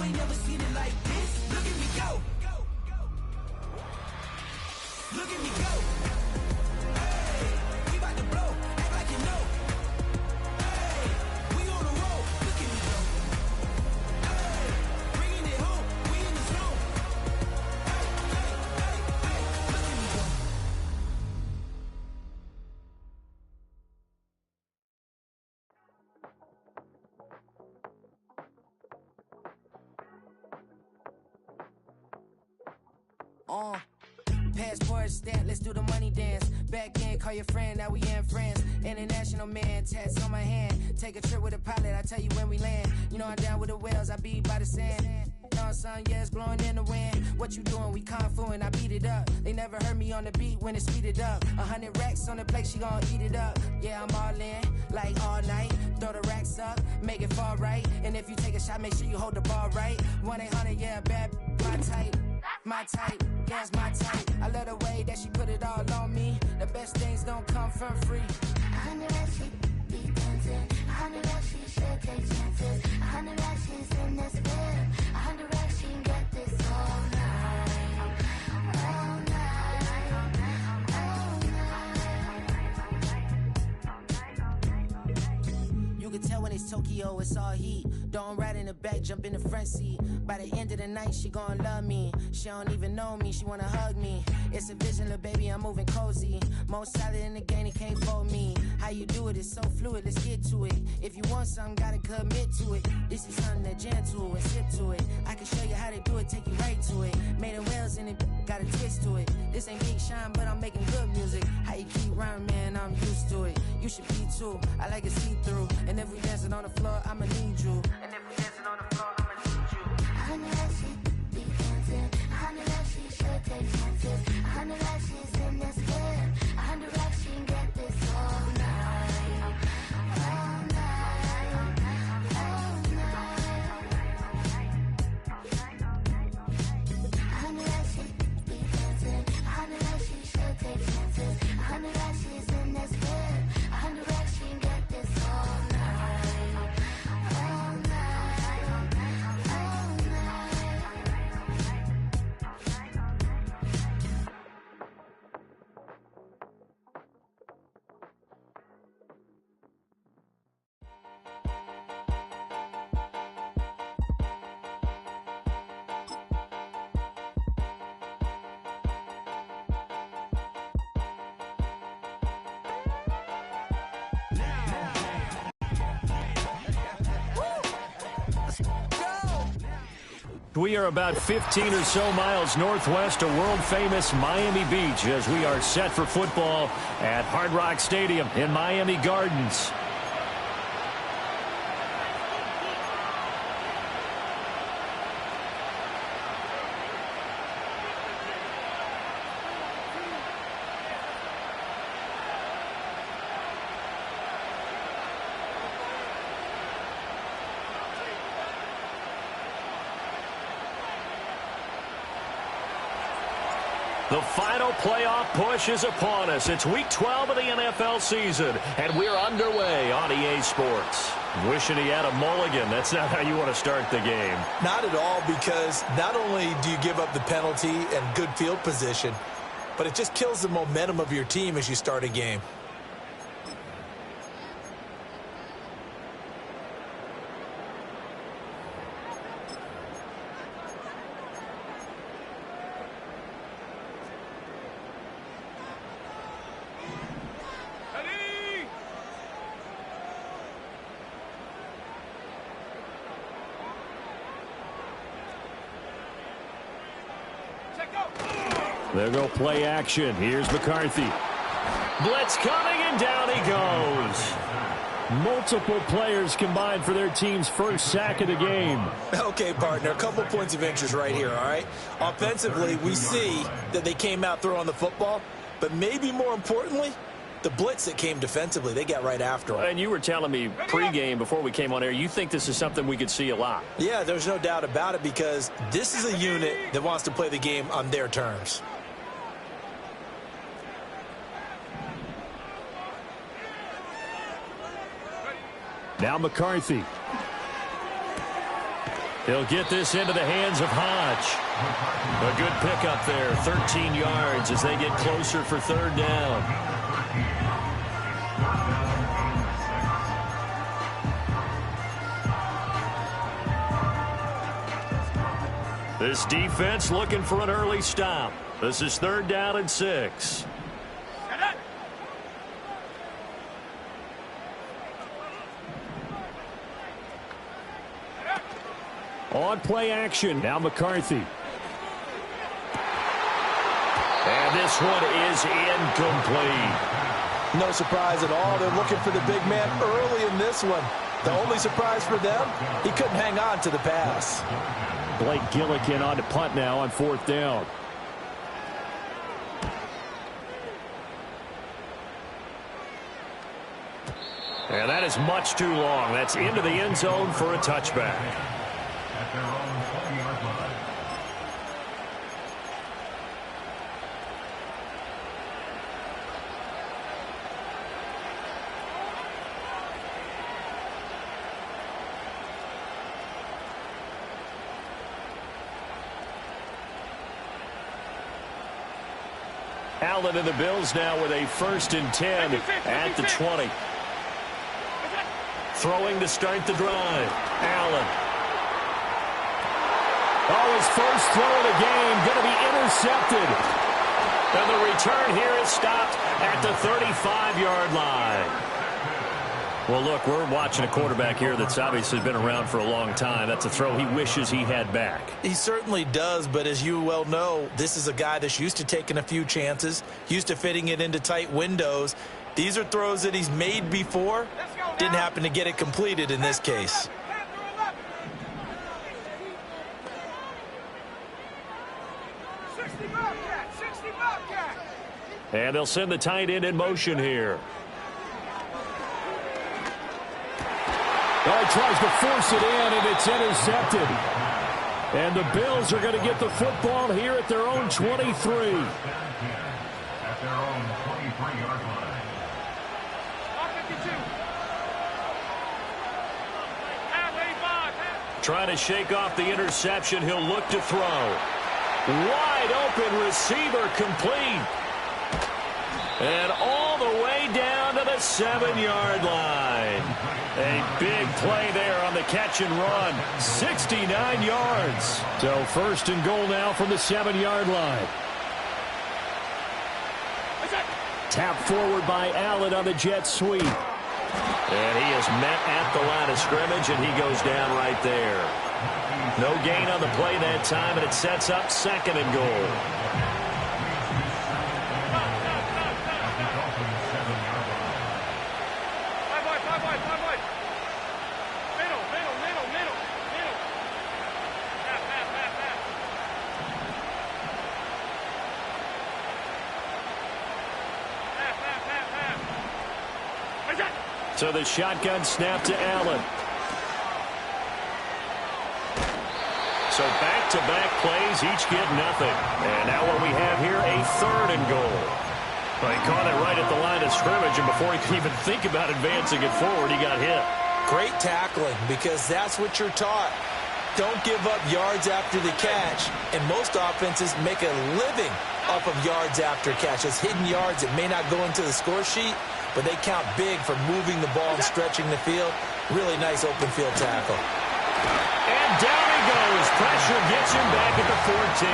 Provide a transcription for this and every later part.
ain't never seen it like this. Look at me go. Look at me go. Hey, we about to blow. Act like you know. Hey, we on the roll. Look at me go. Hey, bringing it home. We in the zone. Hey, look at me go. Passport stamp, let's do the money dance. Back in, call your friend, now we in France. International man, tats on my hand. Take a trip with a pilot, I tell you when we land. You know I'm down with the whales, I be by the sand. Sun, yeah, it's blowing in the wind. What you doing? We kung fu and I beat it up. They never heard me on the beat when it speeded up. 100 racks on the plate, she gon' eat it up. Yeah, I'm all in, like all night. Throw the racks up, make it fall right. And if you take a shot, make sure you hold the ball right. 1-800, yeah, bad, my type. My type, yeah, it's my type. I love the way that she put it all on me. The best things don't come from free. 100 racks, she be dancing. 100 racks, she should take chances. 100 racks, she's in this bed. 100 racks, she can get this all night. All night. All night. You can tell when it's Tokyo, it's all heat. Don't ride in the back, jump in the front seat. By the end of the night, she gon' love me. She don't even know me, she wanna hug me. It's a vision, little baby, I'm moving cozy. Most solid in the game, they can't fold me. How you do it, it's so fluid, let's get to it. If you want something, gotta commit to it. This is something that gentle and sip to it. I can show you how to do it, take you right to it. Made of wheels and it got a twist to it. This ain't Big Shine, but I'm making good music. How you keep rhyming, man, I'm used to it. You should be too, I like it see-through. And if we dancing on the floor, I'ma need you. And if we dancing on the floor, I'ma need you. 100 racks, she be dancing. 100 racks, she should take chances. 100 racks, she's in this bed. 100 racks, she can get this all night. All night. All night. 100 racks, she be dancing. 100 racks, she should take chances. 100 racks, she's in this bed. 100 racks, she can get this all night. All night. All We are about 15 or so miles northwest of world-famous Miami Beach as we are set for football at Hard Rock Stadium in Miami Gardens. The final playoff push is upon us. It's Week 12 of the NFL season, and we're underway on EA Sports. Wishing he had a mulligan. That's not how you want to start the game. Not at all, because not only do you give up the penalty and good field position, but it just kills the momentum of your team as you start a game. There go play action. Here's McCarthy. Blitz coming, and down he goes. Multiple players combined for their team's first sack of the game. Okay, partner, a couple points of interest right here, all right? Offensively, we see that they came out throwing the football, but maybe more importantly, the blitz that came defensively, they got right after them. And you were telling me pregame before we came on air, you think this is something we could see a lot. Yeah, there's no doubt about it, because this is a unit that wants to play the game on their terms. Now McCarthy. He'll get this into the hands of Hodge. A good pickup there, 13 yards as they get closer for third down. This defense looking for an early stop. This is third down and 6. On play action, now McCarthy. And this one is incomplete. No surprise at all. They're looking for the big man early in this one. The only surprise for them, he couldn't hang on to the pass. Blake Gillikin on to punt now on fourth down. And that is much too long. That's into the end zone for a touchback. Allen and the Bills now with a 1st and 10 at the 20. Throwing to start the drive. Allen. Oh, his first throw of the game going to be intercepted. And the return here is stopped at the 35-yard line. Well, look, we're watching a quarterback here that's obviously been around for a long time. That's a throw he wishes he had back. He certainly does, but as you well know, this is a guy that's used to taking a few chances, used to fitting it into tight windows. These are throws that he's made before. Didn't happen to get it completed in this case. And they'll send the tight end in motion here. Oh, he tries to force it in, and it's intercepted. And the Bills are going to get the football here at their own 23. At their own 23-yard line. Trying to shake off the interception. He'll look to throw. Wide open receiver complete. And all the way down to the 7-yard line. A big play there on the catch and run. 69 yards. So 1st and goal now from the 7-yard line. Tap forward by Allen on the jet sweep. And he is met at the line of scrimmage, and he goes down right there. No gain on the play that time, and it sets up 2nd and goal. So the shotgun snap to Allen. So back-to-back plays, each get nothing. And now what we have here, a 3rd and goal. Well, he caught it right at the line of scrimmage, and before he could even think about advancing it forward, he got hit. Great tackling, because that's what you're taught. Don't give up yards after the catch. And most offenses make a living off of yards after catch. It's hidden yards that may not go into the score sheet, but they count big for moving the ball and stretching the field. Really nice open field tackle. And down he goes. Pressure gets him back at the 14.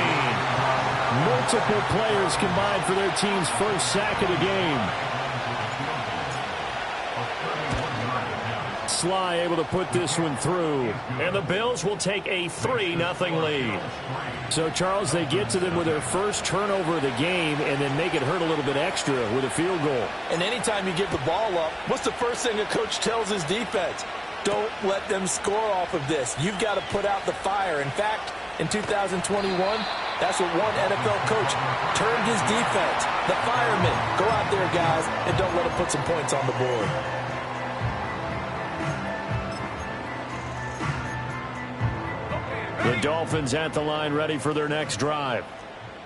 Multiple players combined for their team's first sack of the game. Sly able to put this one through. And the Bills will take a 3-0 lead. So, Charles, they get to them with their first turnover of the game and then make it hurt a little bit extra with a field goal. And anytime you give the ball up, what's the first thing a coach tells his defense? Don't let them score off of this. You've got to put out the fire. In fact, in 2021, that's what one NFL coach termed his defense. The firemen. Go out there, guys, and don't let them put some points on the board. The Dolphins at the line ready for their next drive.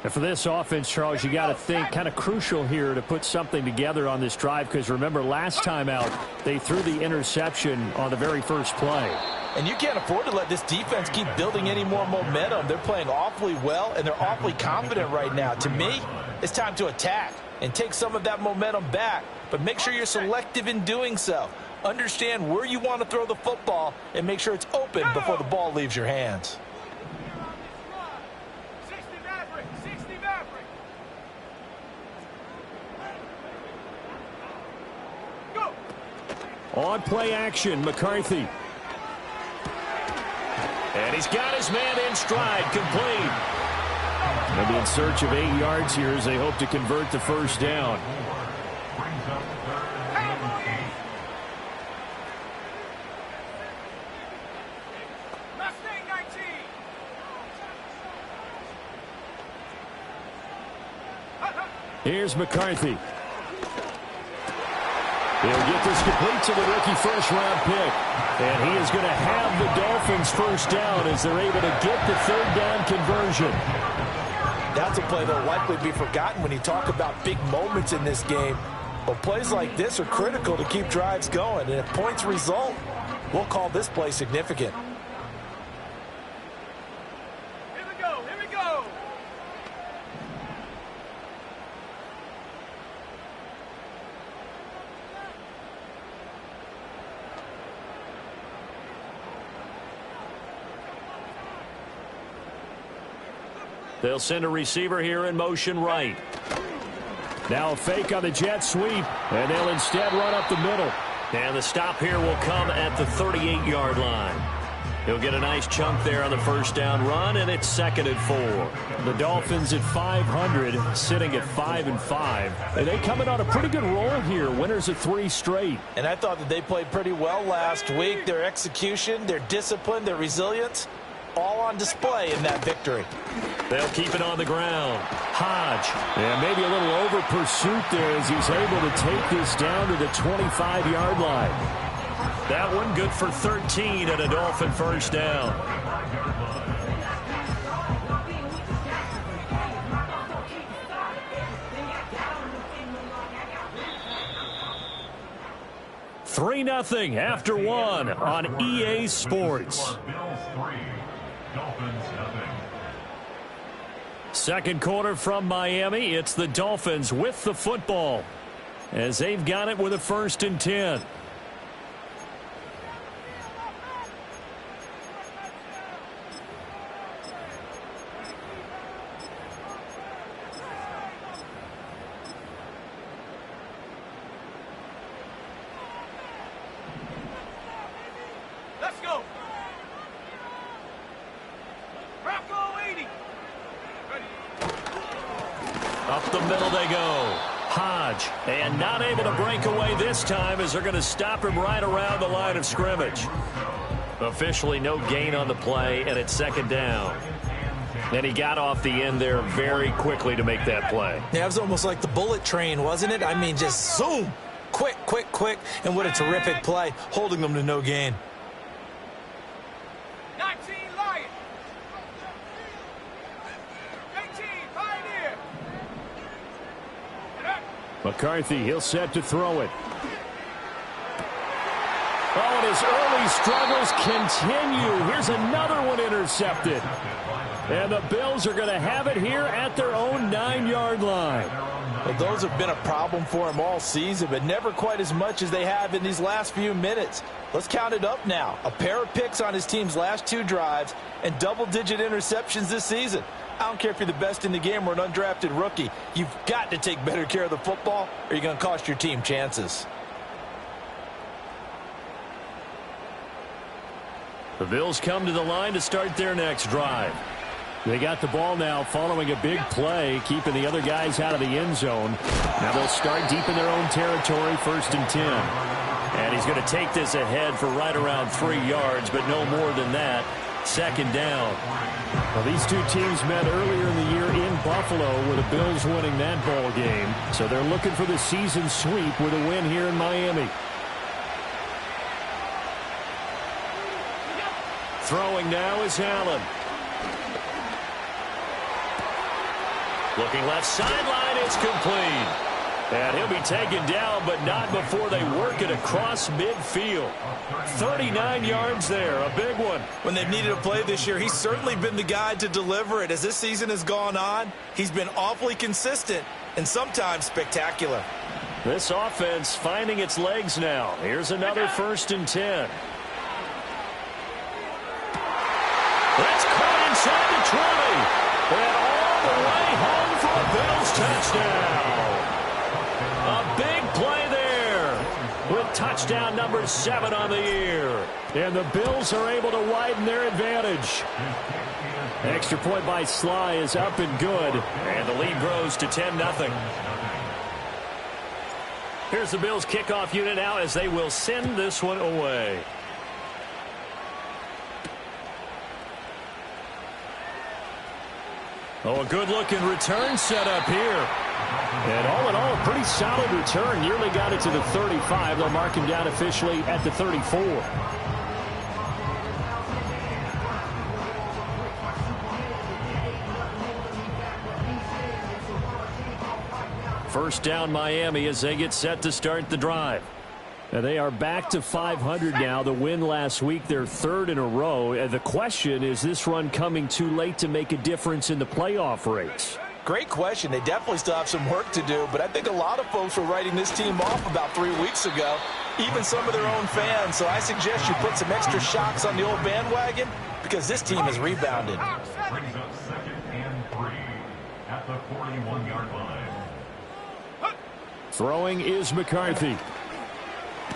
And for this offense, Charles, you got to think kind of crucial here to put something together on this drive, because remember last time out they threw the interception on the very first play. And you can't afford to let this defense keep building any more momentum. They're playing awfully well, and they're awfully confident right now. To me, it's time to attack and take some of that momentum back. But make sure you're selective in doing so. Understand where you want to throw the football and make sure it's open before the ball leaves your hands. On play action, McCarthy. And he's got his man in stride, complete. They'll be in search of 8 yards here as they hope to convert the first down. Here's McCarthy. He'll get this complete to the rookie first-round pick. And he is going to have the Dolphins first down as they're able to get the third down conversion. That's a play that will likely be forgotten when you talk about big moments in this game. But plays like this are critical to keep drives going. And if points result, we'll call this play significant. Here we go, here we go. They'll send a receiver here in motion right. Now a fake on the jet sweep, and they'll instead run up the middle. And the stop here will come at the 38-yard line. He'll get a nice chunk there on the first down run, and it's 2nd and 4. The Dolphins at 500, sitting at 5-5. And they come in on a pretty good roll here, winners of 3 straight. And I thought that they played pretty well last week. Their execution, their discipline, their resilience, all on display in that victory. They'll keep it on the ground. Hodge. And maybe a little over pursuit there as he's able to take this down to the 25-yard line. That one good for 13 and a Dolphin first down. Three 3-0 after 1 on EA Sports. Second quarter from Miami. It's the Dolphins with the football as they've got it with a 1st and 10. Let's go. Rocco 80. Up the middle they go. Hodge, and not able to break away this time as they're going to stop him right around the line of scrimmage. Officially no gain on the play, and it's 2nd down. And he got off the end there very quickly to make that play. Yeah, it was almost like the bullet train, wasn't it? I mean, just zoom. Quick, quick, quick. And what a terrific play, holding them to no gain. 19 Lions. 18 Pioneer. McCarthy, he'll set to throw it. Oh, and his early struggles continue. Here's another one intercepted. And the Bills are going to have it here at their own 9-yard line. Well, those have been a problem for him all season, but never quite as much as they have in these last few minutes. Let's count it up now. A pair of picks on his team's last 2 drives and double-digit interceptions this season. I don't care if you're the best in the game or an undrafted rookie. You've got to take better care of the football or you're going to cost your team chances. The Bills come to the line to start their next drive. They got the ball now following a big play, keeping the other guys out of the end zone. Now they'll start deep in their own territory, 1st and 10. And he's going to take this ahead for right around 3 yards, but no more than that. 2nd down. Well, these two teams met earlier in the year in Buffalo with the Bills winning that ball game. So they're looking for the season sweep with a win here in Miami. Throwing now is Allen. Looking left sideline, it's complete. And he'll be taken down, but not before they work it across midfield. 39 yards there, a big one. When they've needed a play this year, he's certainly been the guy to deliver it. As this season has gone on, he's been awfully consistent and sometimes spectacular. This offense finding its legs now. Here's another 1st and 10. That's caught inside the 20. And all the way home for a Bills touchdown. A big play there with touchdown number 7 on the year. And the Bills are able to widen their advantage. Extra point by Sly is up and good. And the lead grows to 10-0. Here's the Bills kickoff unit now as they will send this one away. Oh, a good-looking return set up here. And all in all, a pretty solid return. Nearly got it to the 35. They'll mark him down officially at the 34. First down, Miami, as they get set to start the drive. And they are back to 500 now. The win last week, their 3rd in a row. And the question, is this run coming too late to make a difference in the playoff race? Great question. They definitely still have some work to do, but I think a lot of folks were writing this team off about 3 weeks ago, even some of their own fans. So I suggest you put some extra shocks on the old bandwagon because this team has rebounded. Brings up 2nd and 3 at the 41-yard line. Throwing is McCarthy.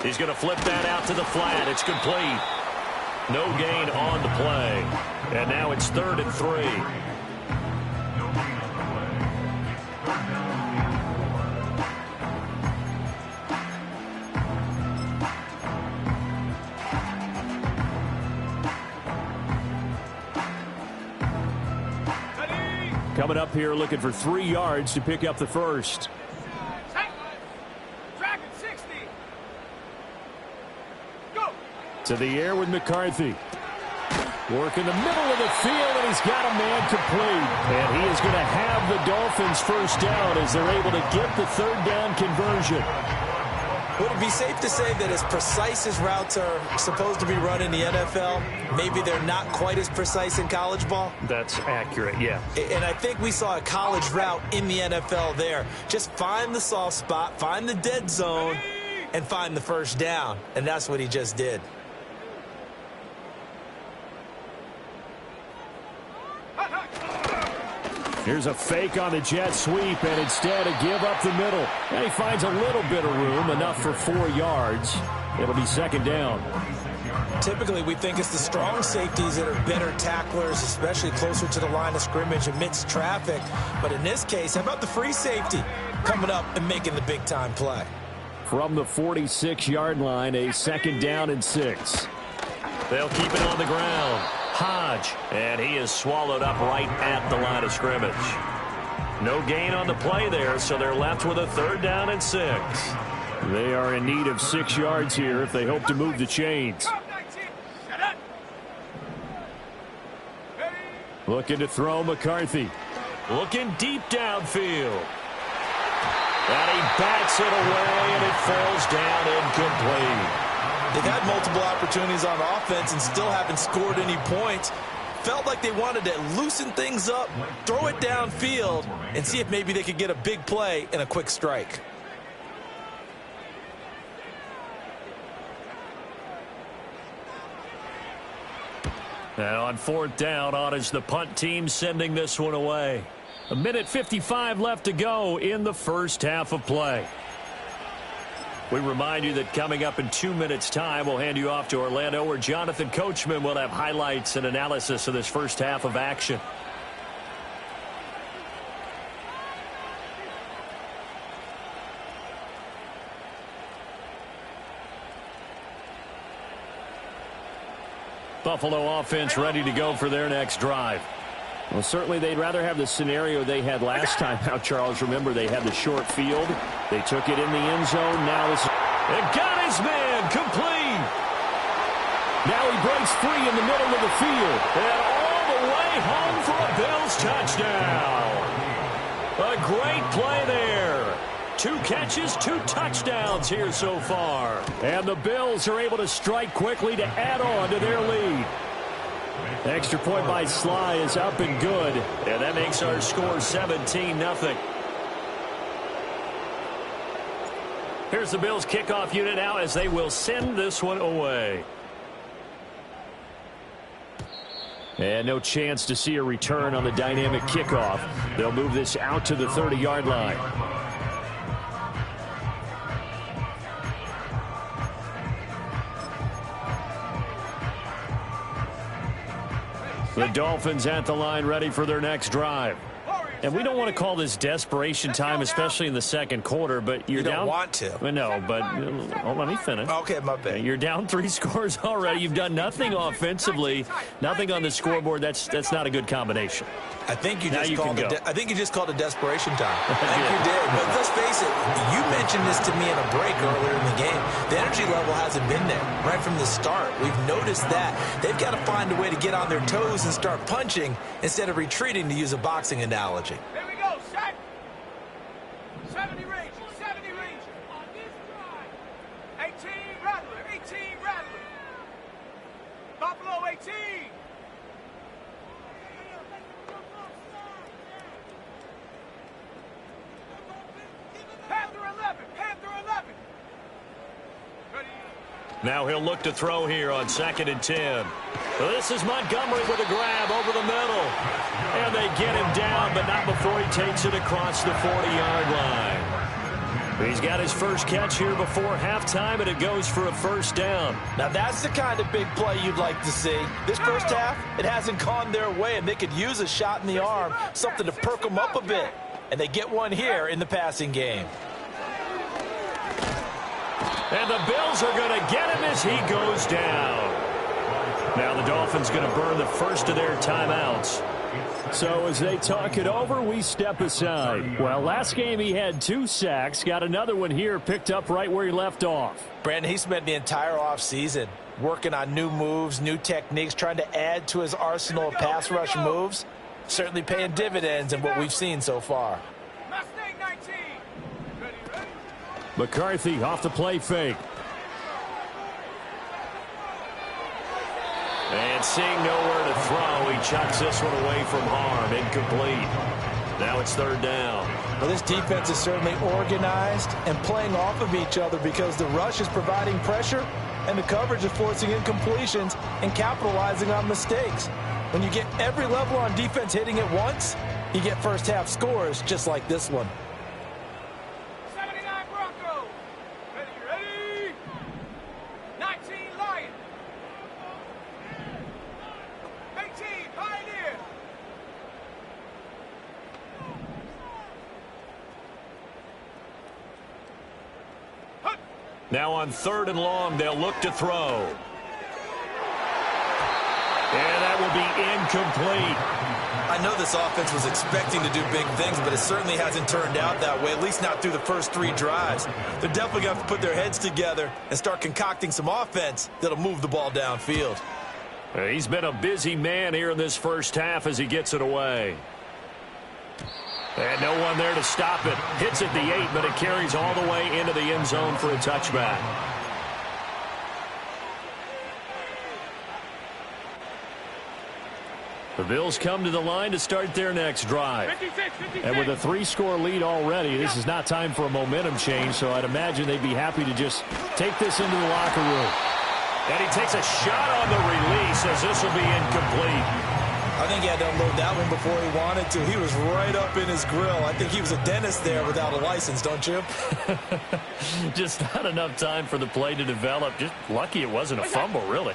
He's going to flip that out to the flat. It's complete. No gain on the play. And now it's 3rd and 3. Coming up here looking for 3 yards to pick up the first. To the air with McCarthy. Work in the middle of the field, and he's got a man complete. And he is going to have the Dolphins first down as they're able to get the 3rd down conversion. Would it be safe to say that as precise as routes are supposed to be run in the NFL, maybe they're not quite as precise in college ball? That's accurate, yeah. And I think we saw a college route in the NFL there. Just find the soft spot, find the dead zone, and find the first down. And that's what he just did. Here's a fake on the jet sweep, and instead a give up the middle. And he finds a little bit of room, enough for 4 yards. It'll be 2nd down. Typically, we think it's the strong safeties that are better tacklers, especially closer to the line of scrimmage amidst traffic. But in this case, how about the free safety coming up and making the big-time play? From the 46-yard line, a 2nd down and 6. They'll keep it on the ground. Hodge, and he is swallowed up right at the line of scrimmage. No gain on the play there, so they're left with a 3rd down and 6. They are in need of 6 yards here if they hope to move the chains. Looking to throw McCarthy. Looking deep downfield. And he bats it away, and it falls down incomplete. They've had multiple opportunities on offense and still haven't scored any points. Felt like they wanted to loosen things up, throw it downfield, and see if maybe they could get a big play and a quick strike. And on 4th down, on is the punt team sending this one away. 1:55 left to go in the first half of play. We remind you that coming up in 2 minutes' time, we'll hand you off to Orlando, where Jonathan Coachman will have highlights and analysis of this first half of action. Buffalo offense ready to go for their next drive. Well, certainly they'd rather have the scenario they had last time out, Charles. Remember, they had the short field. They took it in the end zone. Now this and got his man complete. Now he breaks free in the middle of the field. And all the way home for a Bills touchdown. A great play there. 2 catches, 2 touchdowns here so far. And the Bills are able to strike quickly to add on to their lead. Extra point by Sly is up and good. And that makes our score 17-0. Here's the Bills kickoff unit now as they will send this one away. And no chance to see a return on the dynamic kickoff. They'll move this out to the 30-yard line. The Dolphins at the line ready for their next drive. And we don't want to call this desperation time, especially in the second quarter, but you're down. You don't want to. No, but let me finish. Okay, my bad. You're down 3 scores already. You've done nothing offensively, nothing on the scoreboard. That's not a good combination. I think you just called it desperation time. I think you did. But let's face it, you mentioned this to me in a break earlier in the game. The energy level hasn't been there right from the start. We've noticed that. They've got to find a way to get on their toes and start punching instead of retreating, to use a boxing analogy. Here we go, set. 70 range, 70 range. On this drive. 18 Rattler, 18 Rattler. Buffalo 18. Panther 11, Panther 11. Ready. Now he'll look to throw here on 2nd and 10. This is Montgomery with a grab over the middle. And they get him down, but not before he takes it across the 40-yard line. He's got his first catch here before halftime, and it goes for a first down. Now that's the kind of big play you'd like to see. This first half, it hasn't gone their way, and they could use a shot in the arm, something to perk them up a bit. And they get one here in the passing game. And the Bills are going to get him as he goes down. Now the Dolphins going to burn the first of their timeouts. So as they talk it over, we step aside. Well, last game he had 2 sacks. Got another one here picked up right where he left off. Brandon, he spent the entire offseason working on new moves, new techniques, trying to add to his arsenal of pass rush moves. Certainly paying dividends in what we've seen so far. Mustang 19. Ready, ready. McCarthy off the play fake. And seeing nowhere to throw, he chucks this one away from harm. Incomplete. Now it's 3rd down. Well, this defense is certainly organized and playing off of each other because the rush is providing pressure and the coverage is forcing incompletions and capitalizing on mistakes. When you get every level on defense hitting at once, you get first half scores just like this one. 79 Bronco. Ready, ready. 19 Lion. 18 Pioneer. Now on 3rd and long, they'll look to throw. And that will be incomplete. I know this offense was expecting to do big things, but it certainly hasn't turned out that way, at least not through the first 3 drives. They're definitely going to have to put their heads together and start concocting some offense that'll move the ball downfield. He's been a busy man here in this first half as he gets it away. And no one there to stop it. Hits at the 8, but it carries all the way into the end zone for a touchback. The Bills come to the line to start their next drive. 56, 56. And with a 3-score lead already, this is not time for a momentum change, so I'd imagine they'd be happy to just take this into the locker room. And he takes a shot on the release as this will be incomplete. I think he had to unload that one before he wanted to. He was right up in his grill. I think he was a dentist there without a license, don't you? Just not enough time for the play to develop. Just lucky it wasn't a fumble, really.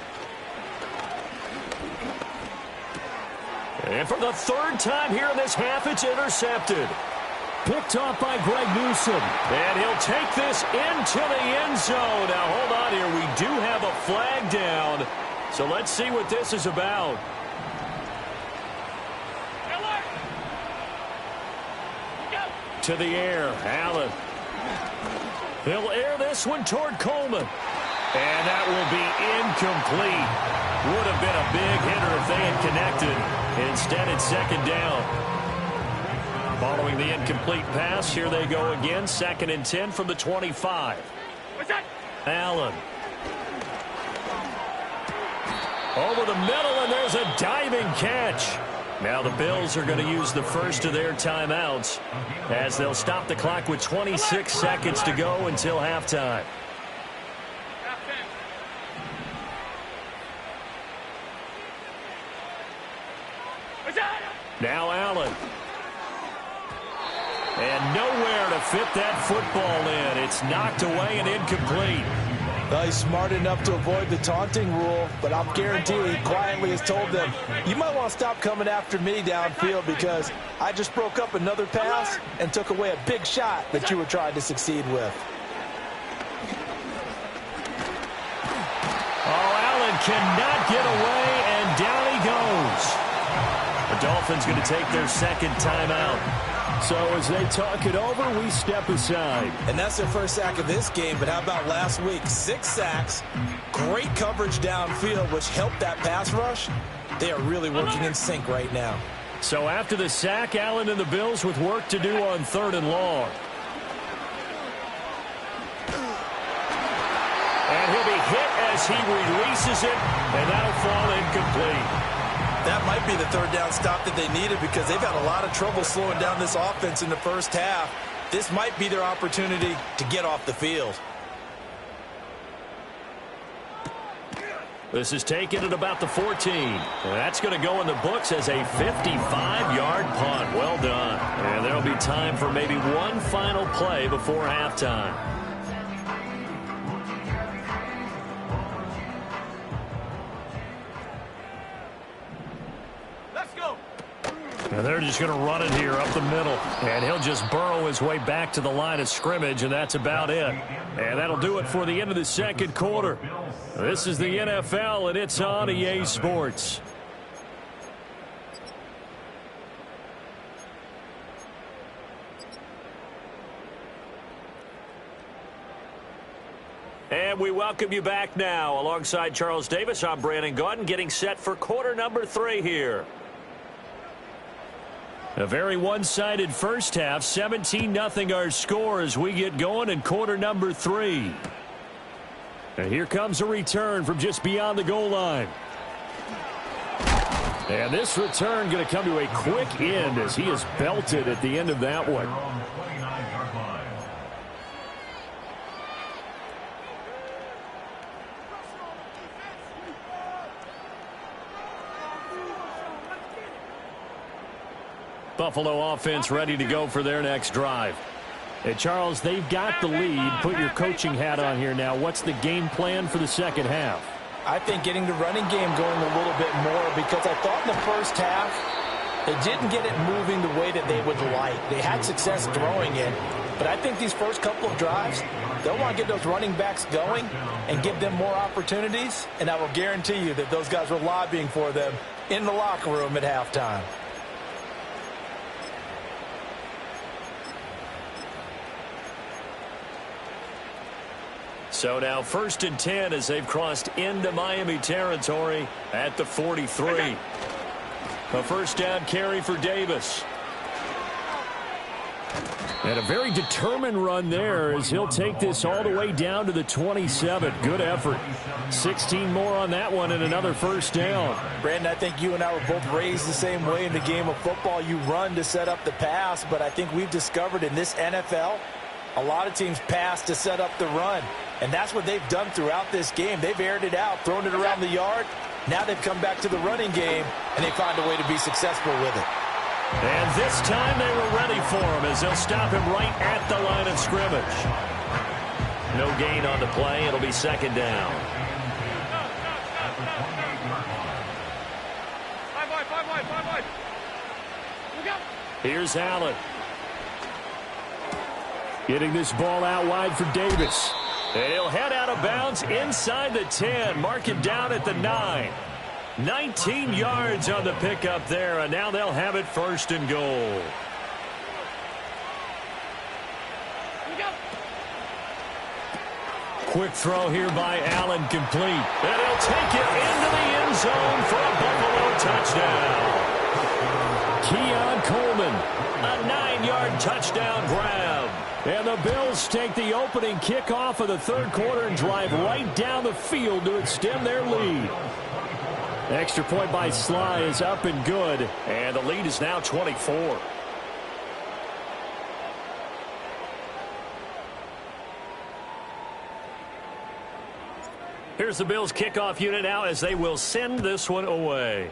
And for the 3rd time here in this half, it's intercepted. Picked off by Greg Newsom. And he'll take this into the end zone. Now, hold on here. We do have a flag down. So let's see what this is about. To the air. Allen. He'll air this one toward Coleman. And that will be incomplete. Would have been a big hitter if they had connected. Instead, it's 2nd down. Following the incomplete pass, here they go again. 2nd and 10 from the 25. Allen. Over the middle, and there's a diving catch. Now the Bills are going to use the first of their timeouts as they'll stop the clock with 26 seconds to go until halftime. Now Allen. And nowhere to fit that football in. It's knocked away and incomplete. Well, he's smart enough to avoid the taunting rule, but I'm guaranteeing he quietly has told them, you might want to stop coming after me downfield because I just broke up another pass and took away a big shot that you were trying to succeed with. Oh, Allen cannot get away, and down he goes. The Dolphins going to take their second timeout. So as they talk it over, we step aside. And that's their first sack of this game, but how about last week? 6 sacks, great coverage downfield, which helped that pass rush. They are really working in sync right now. So after the sack, Allen and the Bills with work to do on 3rd and long. And he'll be hit as he releases it, and that'll fall incomplete. That might be the 3rd down stop that they needed because they've had a lot of trouble slowing down this offense in the first half. This might be their opportunity to get off the field. This is taken at about the 14. And that's going to go in the books as a 55-yard punt. Well done. And there'll be time for maybe one final play before halftime. And they're just going to run it here up the middle. And he'll just burrow his way back to the line of scrimmage, and that's about it. And that'll do it for the end of the second quarter. This is the NFL, and it's on EA Sports. And we welcome you back now. Alongside Charles Davis, I'm Brandon Gaudin, getting set for quarter number 3 here. A very one-sided first half, 17-0 our score as we get going in quarter number 3. And here comes a return from just beyond the goal line. And this return going to come to a quick end as he is belted at the end of that one. Buffalo offense ready to go for their next drive. Hey, Charles, they've got the lead. Put your coaching hat on here now. What's the game plan for the second half? I think getting the running game going a little bit more because I thought in the first half they didn't get it moving the way that they would like. They had success throwing it, but I think these first couple of drives, they'll want to get those running backs going and give them more opportunities, and I will guarantee you that those guys were lobbying for them in the locker room at halftime. So now 1st and 10 as they've crossed into Miami territory at the 43. A first down carry for Davis. And a very determined run there as he'll take this all the way down to the 27. Good effort. 16 more on that one and another first down. Brandon, I think you and I were both raised the same way in the game of football. You run to set up the pass, but I think we've discovered in this NFL, a lot of teams pass to set up the run. And that's what they've done throughout this game. They've aired it out, thrown it around the yard. Now they've come back to the running game, and they found a way to be successful with it. And this time they were ready for him as they'll stop him right at the line of scrimmage. No gain on the play. It'll be second down. Here's Allen. Getting this ball out wide for Davis. And he'll head out of bounds inside the 10. Mark it down at the 9. 19 yards on the pickup there, and now they'll have it 1st and goal. Quick throw here by Allen, complete. And he'll take it into the end zone for a Buffalo touchdown. Keon Coleman A 9-yard touchdown grab. And the Bills take the opening kickoff of the third quarter and drive right down the field to extend their lead. Extra point by Sly is up and good. And the lead is now 24. Here's the Bills kickoff unit now as they will send this one away.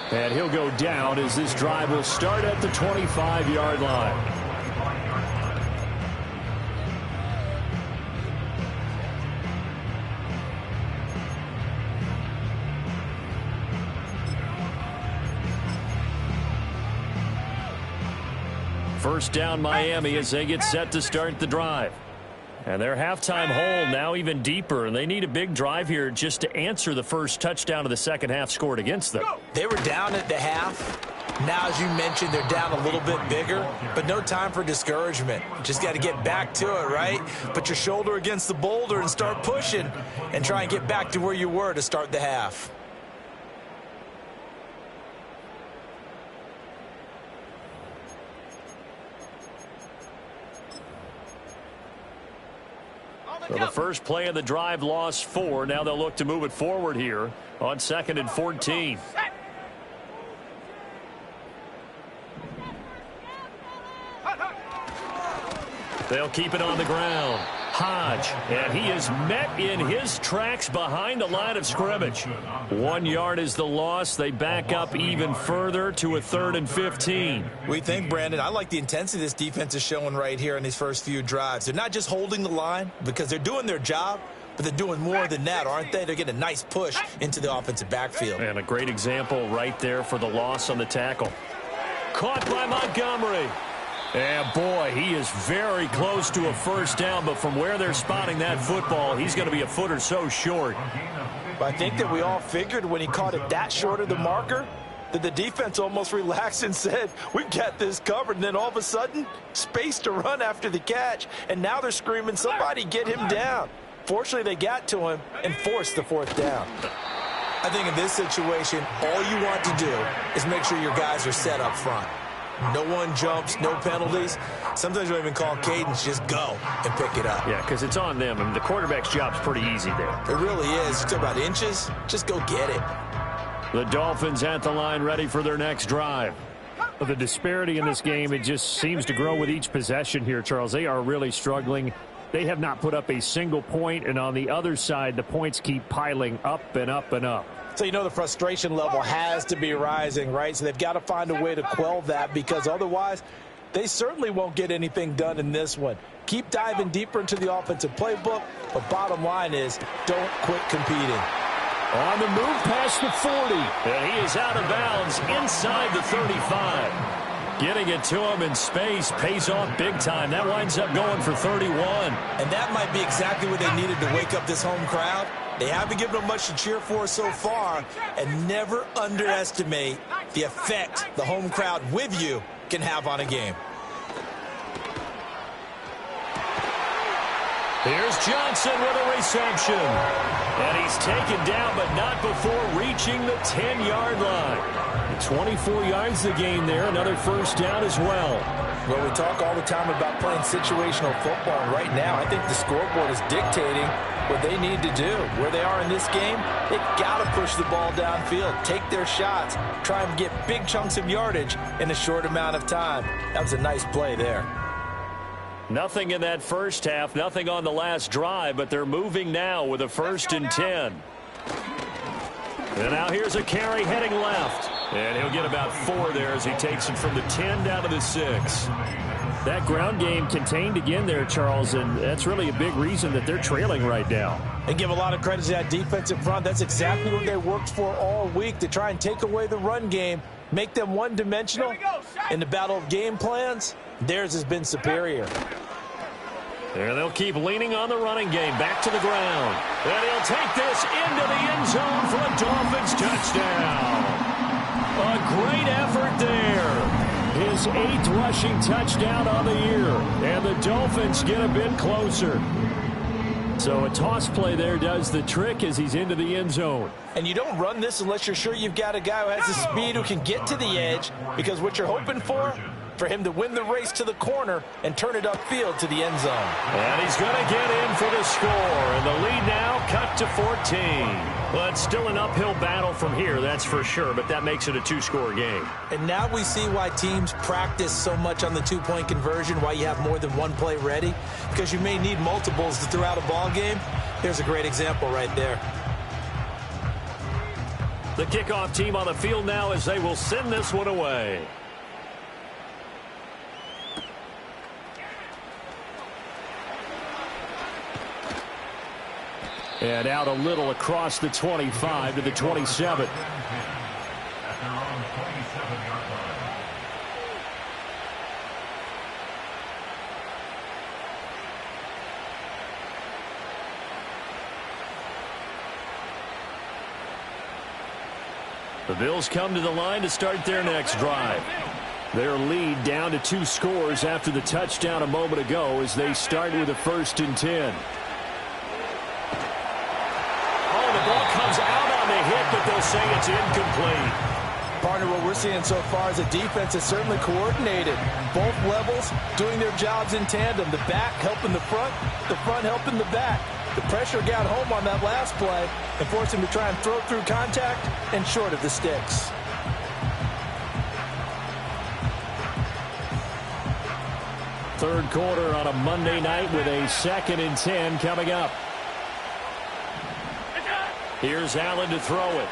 And he'll go down as this drive will start at the 25-yard line. First down Miami as they get set to start the drive. And their halftime hole now even deeper, and they need a big drive here just to answer the first touchdown of the second half scored against them. They were down at the half. Now, as you mentioned, they're down a little bit bigger, but no time for discouragement. Just got to get back to it, right? Put your shoulder against the boulder and start pushing and try and get back to where you were to start the half. So the first play of the drive lost 4. Now they'll look to move it forward here on 2nd and 14. They'll keep it on the ground. Hodge, and he is met in his tracks behind the line of scrimmage. 1 yard is the loss. They back up even further to a 3rd and 15. We think, Brandon, I like the intensity this defense is showing right here in these first few drives. They're not just holding the line because they're doing their job, but they're doing more than that, aren't they? They're getting a nice push into the offensive backfield. And a great example right there for the loss on the tackle. Caught by Montgomery. And, boy, he is very close to a first down, but from where they're spotting that football, he's going to be a foot or so short. I think that we all figured when he caught it that short of the marker that the defense almost relaxed and said, we've got this covered. And then all of a sudden, space to run after the catch. And now they're screaming, somebody get him down. Fortunately, they got to him and forced the 4th down. I think in this situation, all you want to do is make sure your guys are set up front. No one jumps, no penalties. Sometimes you don't even call cadence, just go and pick it up. Yeah, because it's on them. I mean, the quarterback's job's pretty easy there. It really is. You talk about inches, just go get it. The Dolphins at the line ready for their next drive. The disparity in this game, it just seems to grow with each possession here, Charles. They are really struggling. They have not put up a single point, and on the other side, the points keep piling up and up and up. So you know the frustration level has to be rising, right? So they've got to find a way to quell that because otherwise they certainly won't get anything done in this one. Keep diving deeper into the offensive playbook, but bottom line is don't quit competing. On the move past the 40, and he is out of bounds inside the 35. Getting it to him in space pays off big time. That winds up going for 31. And that might be exactly what they needed to wake up this home crowd. They haven't given them much to cheer for so far, and never underestimate the effect the home crowd with you can have on a game. Here's Johnson with a reception. And he's taken down, but not before reaching the 10-yard line. 24 yards the gain there, another first down as well. Well, we talk all the time about playing situational football, and right now I think the scoreboard is dictating what they need to do. Where they are in this game, they've got to push the ball downfield, take their shots, try and get big chunks of yardage in a short amount of time. That was a nice play there. Nothing in that first half, nothing on the last drive, but they're moving now with a 1st and 10. And now here's a carry heading left. And he'll get about 4 there as he takes it from the 10 down to the 6. That ground game contained again there, Charles, and that's really a big reason that they're trailing right now. And give a lot of credit to that defensive front. That's exactly what they worked for all week, to try and take away the run game, make them one-dimensional. In the battle of game plans, theirs has been superior. And they'll keep leaning on the running game. Back to the ground. And he'll take this into the end zone for a Dolphins touchdown. A great effort there. His 8th rushing touchdown on the year. And the Dolphins get a bit closer. So a toss play there does the trick as he's into the end zone. And you don't run this unless you're sure you've got a guy who has the speed who can get to the edge, because what you're hoping for him to win the race to the corner and turn it upfield to the end zone. And he's going to get in for the score. And the lead now cut to 14. But still an uphill battle from here, that's for sure. But that makes it a two-score game. And now we see why teams practice so much on the two-point conversion, why you have more than one play ready, because you may need multiples throughout a ball game. Here's a great example right there. The kickoff team on the field now as they will send this one away. And out a little across the 25 to the 27. The Bills come to the line to start their next drive. Their lead down to 2 scores after the touchdown a moment ago as they start with a 1st and 10. Ball comes out on the hit, but they'll say it's incomplete. Partner, what we're seeing so far is a defense that's certainly coordinated. Both levels doing their jobs in tandem. The back helping the front helping the back. The pressure got home on that last play and forced him to try and throw through contact and short of the sticks. Third quarter on a Monday night with a 2nd and 10 coming up. Here's Allen to throw it.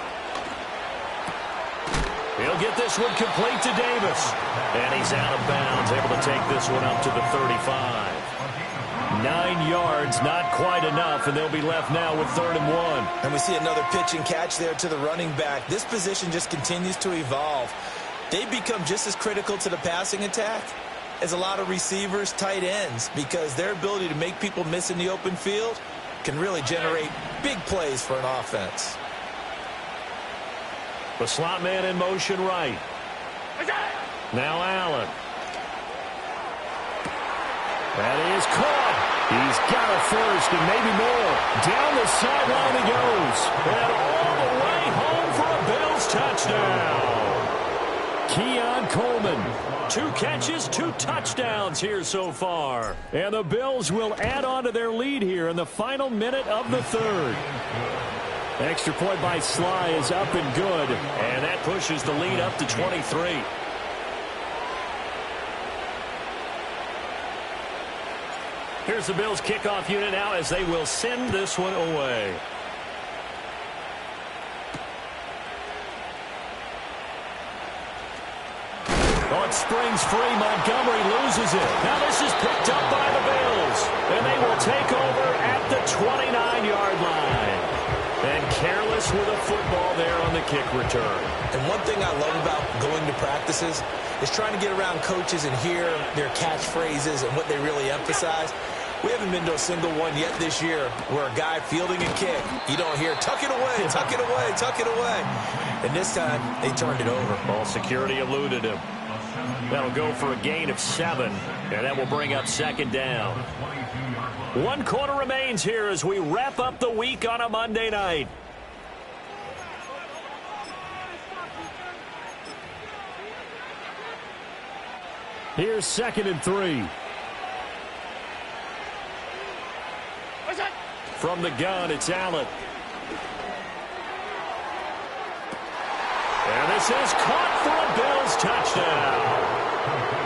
He'll get this one complete to Davis. And he's out of bounds, able to take this one up to the 35. 9 yards, not quite enough, and they'll be left now with 3rd and 1. And we see another pitch and catch there to the running back. This position just continues to evolve. They become just as critical to the passing attack as a lot of receivers, tight ends, because their ability to make people miss in the open field can really generate big plays for an offense. The slot man in motion right. Now Allen. That is caught. He's got a first and maybe more. Down the sideline he goes. And all the way home for a Bills touchdown. Keon Coleman. 2 catches, 2 touchdowns here so far. And the Bills will add on to their lead here in the final minute of the 3rd. Extra point by Sly is up and good. And that pushes the lead up to 23. Here's the Bills kickoff unit now as they will send this one away. Oh, it springs free. Montgomery loses it. Now this is picked up by the Bills. And they will take over at the 29-yard line. And careless with a football there on the kick return. And one thing I love about going to practices is trying to get around coaches and hear their catchphrases and what they really emphasize. We haven't been to a single one yet this year where a guy fielding a kick, you don't hear, tuck it away, tuck it away, tuck it away. And this time, they turned it over. Ball security eluded him. That'll go for a gain of 7, and that will bring up 2nd down. 1 quarter remains here as we wrap up the week on a Monday night. Here's 2nd and 3. From the gun, it's Allen. And this is caught for a Bills touchdown.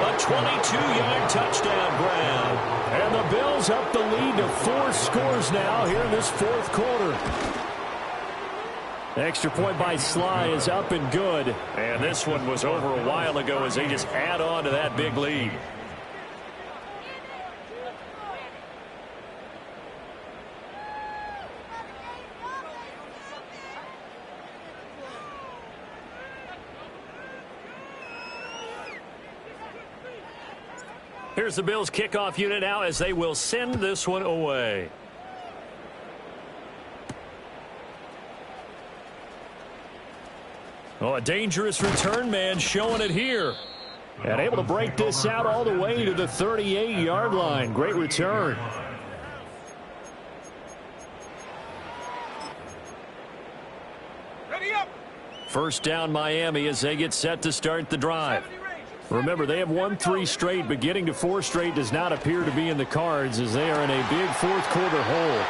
A 22-yard touchdown grab. And the Bills up the lead to 4 scores now here in this 4th quarter. Extra point by Sly is up and good. And this one was over a while ago as they just add on to that big lead. Here's the Bills kickoff unit now as they will send this one away. Oh, a dangerous return man showing it here. And able to break this out all the way to the 38-yard line. Great return. First down Miami as they get set to start the drive. Remember, they have won 3 straight, but getting to 4 straight does not appear to be in the cards as they are in a big fourth-quarter hole.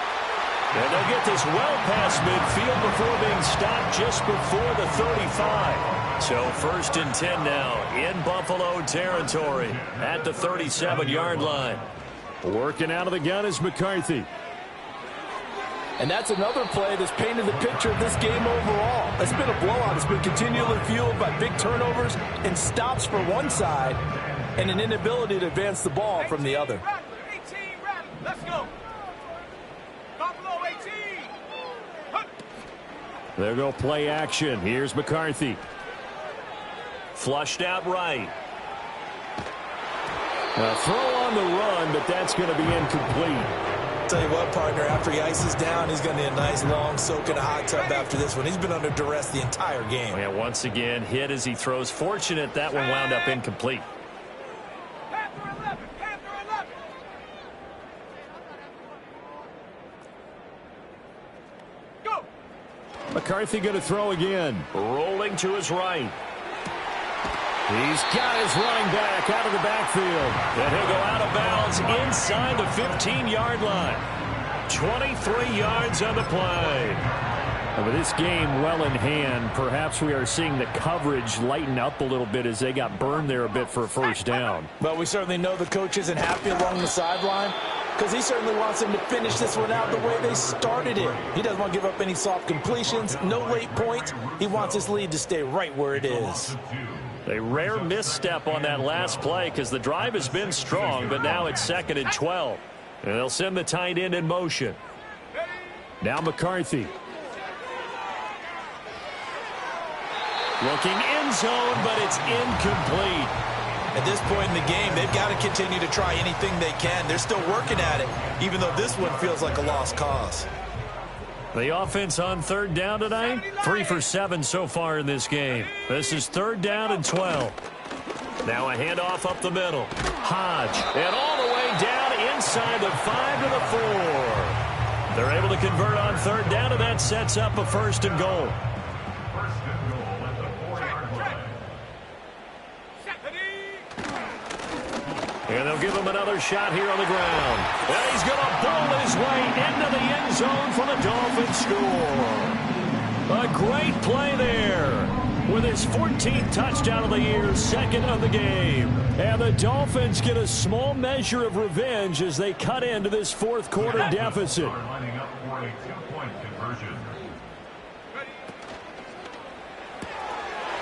And they'll get this well past midfield before being stopped just before the 35. So 1st and 10 now in Buffalo territory at the 37-yard line. Working out of the gun is McCarthy. And that's another play that's painted the picture of this game overall. It's been a blowout. It's been continually fueled by big turnovers and stops for one side and an inability to advance the ball from the other. 18, let's go. Buffalo 18. There go play action. Here's McCarthy. Flushed out right. A throw on the run, but that's going to be incomplete. Tell you what, partner, after he ices down, he's going to need a nice long soak in a hot tub after this one. He's been under duress the entire game. Yeah, once again, hit as he throws. Fortunate that one wound up incomplete. Panther 11, Panther 11. Go. McCarthy going to throw again. Rolling to his right. He's got his running back out of the backfield. And he'll go out of bounds inside the 15-yard line. 23 yards on the play. And with this game well in hand, perhaps we are seeing the coverage lighten up a little bit as they got burned there a bit for a first down. But we certainly know the coach isn't happy along the sideline because he certainly wants them to finish this one out the way they started it. He doesn't want to give up any soft completions, no late points. He wants his lead to stay right where it is. A rare misstep on that last play because the drive has been strong, but now it's 2nd and 12. And they'll send the tight end in motion. Now McCarthy. Looking end zone, but it's incomplete. At this point in the game, they've got to continue to try anything they can. They're still working at it, even though this one feels like a lost cause. The offense on 3rd down tonight, 3 for 7 so far in this game. This is 3rd down and 12. Now a handoff up the middle. Hodge, and all the way down inside the 5 to the 4. They're able to convert on 3rd down, and that sets up a 1st and goal. And they'll give him another shot here on the ground. And he's going to bowl his way into the end zone for the Dolphins score. A great play there with his 14th touchdown of the year, 2nd of the game. And the Dolphins get a small measure of revenge as they cut into this 4th quarter deficit. Lining up for a 2-point conversion.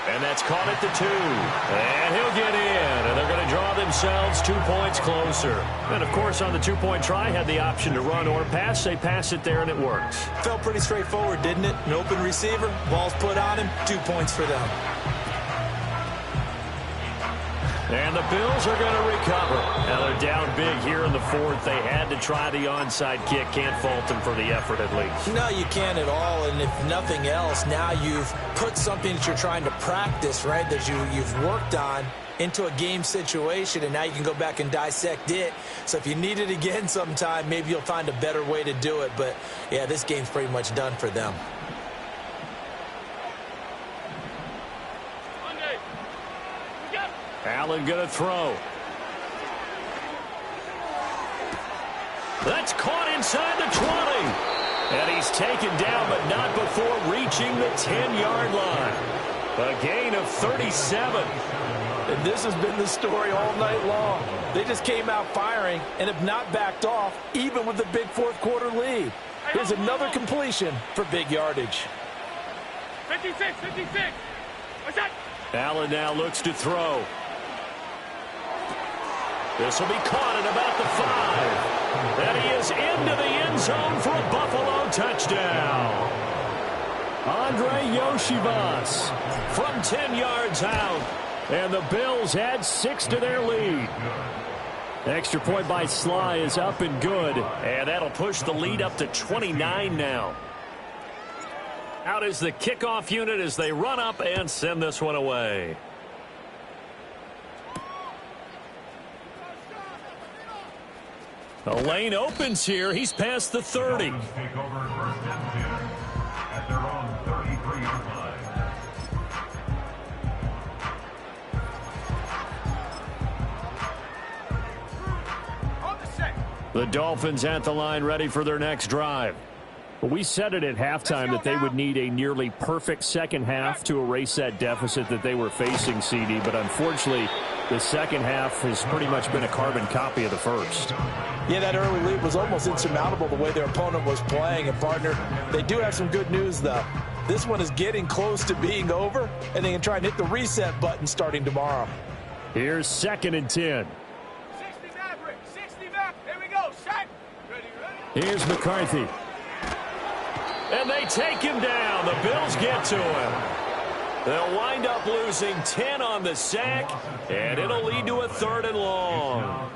And that's caught at the 2. And he'll get in. And they're going to draw themselves 2 points closer. And, of course, on the 2-point try, had the option to run or pass. They pass it there, and it works. Felt pretty straightforward, didn't it? An open receiver, ball's put on him, 2 points for them. And the Bills are going to recover. Now they're down big here in the 4th. They had to try the onside kick. Can't fault them for the effort at least. No, you can't at all. And if nothing else, now you've put something that you're trying to practice, right, that you've worked on into a game situation, and now you can go back and dissect it. So if you need it again sometime, maybe you'll find a better way to do it. But, yeah, this game's pretty much done for them. Allen going to throw. That's caught inside the 20. And he's taken down, but not before reaching the 10-yard line. A gain of 37. And this has been the story all night long. They just came out firing and have not backed off, even with the big 4th quarter lead. Here's another completion for big yardage. 56, 56. What's that? Allen now looks to throw. This will be caught at about the 5. And he is into the end zone for a Buffalo touchdown. Andre Yoshivas from 10 yards out. And the Bills add 6 to their lead. Extra point by Sly is up and good. And that'll push the lead up to 29 now. Out is the kickoff unit as they run up and send this one away. The lane opens here. He's past the 30. Take over 1st and 10 at their own 33-yard line. The Dolphins at the line ready for their next drive. We said it at halftime that they would need a nearly perfect second half to erase that deficit that they were facing, CD. But unfortunately, the second half has pretty much been a carbon copy of the first. Yeah, that early lead was almost insurmountable the way their opponent was playing. And, partner, they do have some good news, though. This one is getting close to being over, and they can try and hit the reset button starting tomorrow. Here's 2nd and 10. 60 Maverick, 60 Maverick. Here we go. Set. Ready. Here's McCarthy. And they take him down. The Bills get to him. They'll wind up losing 10 on the sack, and it'll lead to a 3rd and long.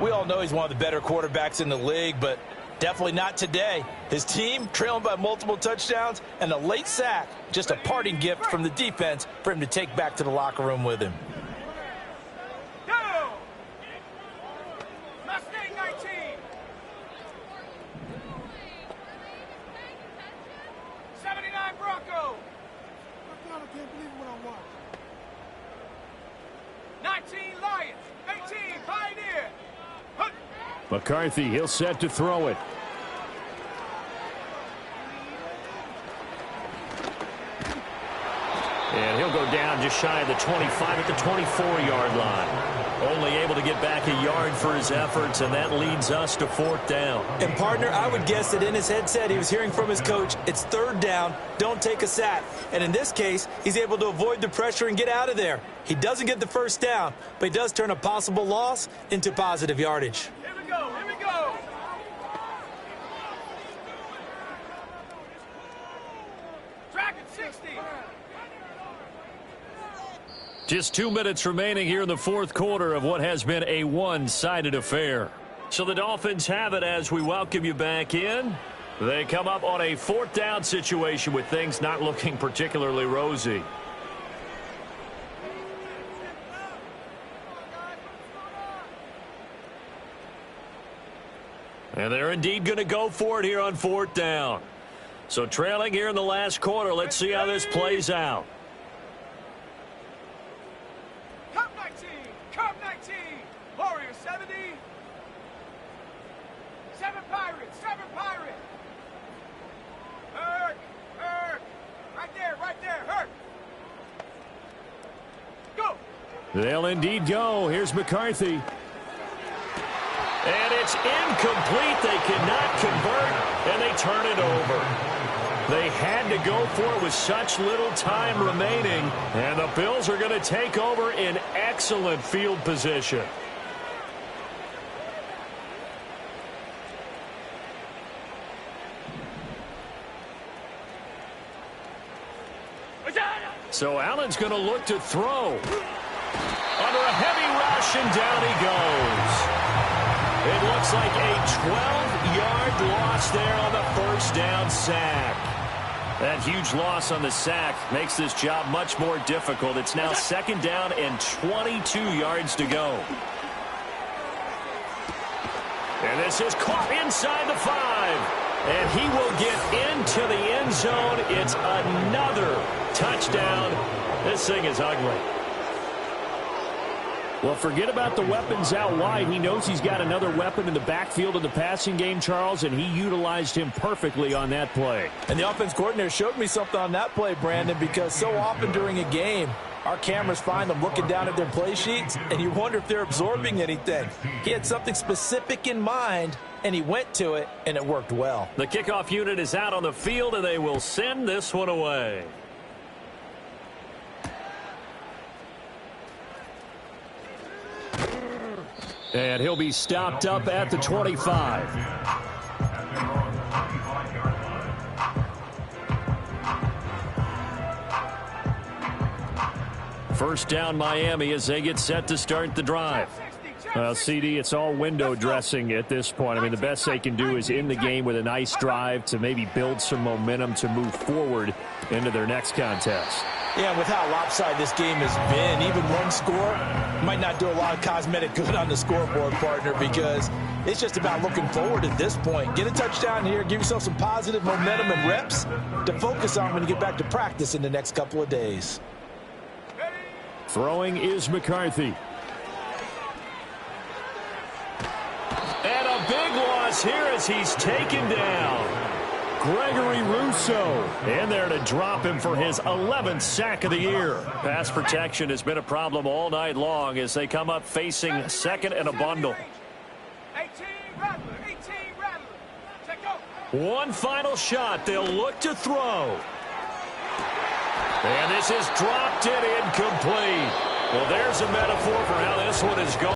We all know he's one of the better quarterbacks in the league, but definitely not today. His team trailing by multiple touchdowns and a late sack, just a parting gift from the defense for him to take back to the locker room with him. Go. Mustang 19. Bronco. I can't believe what I watched. 19 Lions, 18 Pioneer. McCarthy, he'll set to throw it. And he'll go down just shy of the 25 at the 24-yard line. Only able to get back a yard for his efforts, and that leads us to 4th down. And, partner, I would guess that in his headset he was hearing from his coach, it's 3rd down, don't take a sack. And in this case, he's able to avoid the pressure and get out of there. He doesn't get the 1st down, but he does turn a possible loss into positive yardage. Here we go, here we go. Dragon 60. Just 2 minutes remaining here in the 4th quarter of what has been a one-sided affair. So the Dolphins have it as we welcome you back in. They come up on a 4th down situation with things not looking particularly rosy. And they're indeed going to go for it here on 4th down. So trailing here in the last quarter, let's see how this plays out. Cup 19, Warrior 70, 7 Pirates, Hurk, right there, Hurk. Go. They'll indeed go. Here's McCarthy. And it's incomplete. They cannot convert, and they turn it over. They had to go for it with such little time remaining, and the Bills are going to take over in excellent field position. So Allen's going to look to throw. Under a heavy rush, and down he goes. It looks like a 12-yard loss there on the 1st down sack. That huge loss on the sack makes this job much more difficult. It's now 2nd down and 22 yards to go. And this is caught inside the 5. And he will get into the end zone. It's another touchdown. This thing is ugly. Well, forget about the weapons out wide. He knows he's got another weapon in the backfield of the passing game, Charles, and he utilized him perfectly on that play. And the offense coordinator showed me something on that play, Brandon, because so often during a game, our cameras find them looking down at their play sheets, and you wonder if they're absorbing anything. He had something specific in mind, and he went to it, and it worked well. The kickoff unit is out on the field, and they will send this one away. And he'll be stopped up at the 25. First down Miami as they get set to start the drive. Well, CD, it's all window dressing at this point. I mean, the best they can do is in the game with a nice drive to maybe build some momentum to move forward into their next contest. Yeah, with how lopsided this game has been, even one score might not do a lot of cosmetic good on the scoreboard, partner, because it's just about looking forward at this point. Get a touchdown here, give yourself some positive momentum and reps to focus on when you get back to practice in the next couple of days. Throwing is McCarthy. And a big loss here as he's taken down. Gregory Rousseau in there to drop him for his 11th sack of the year. Pass protection has been a problem all night long as they come up facing second and a bundle. 18 Rattler, 18 Rattler. Check out. One final shot. They'll look to throw. And this is dropped and incomplete. Well, there's a metaphor for how this one is going.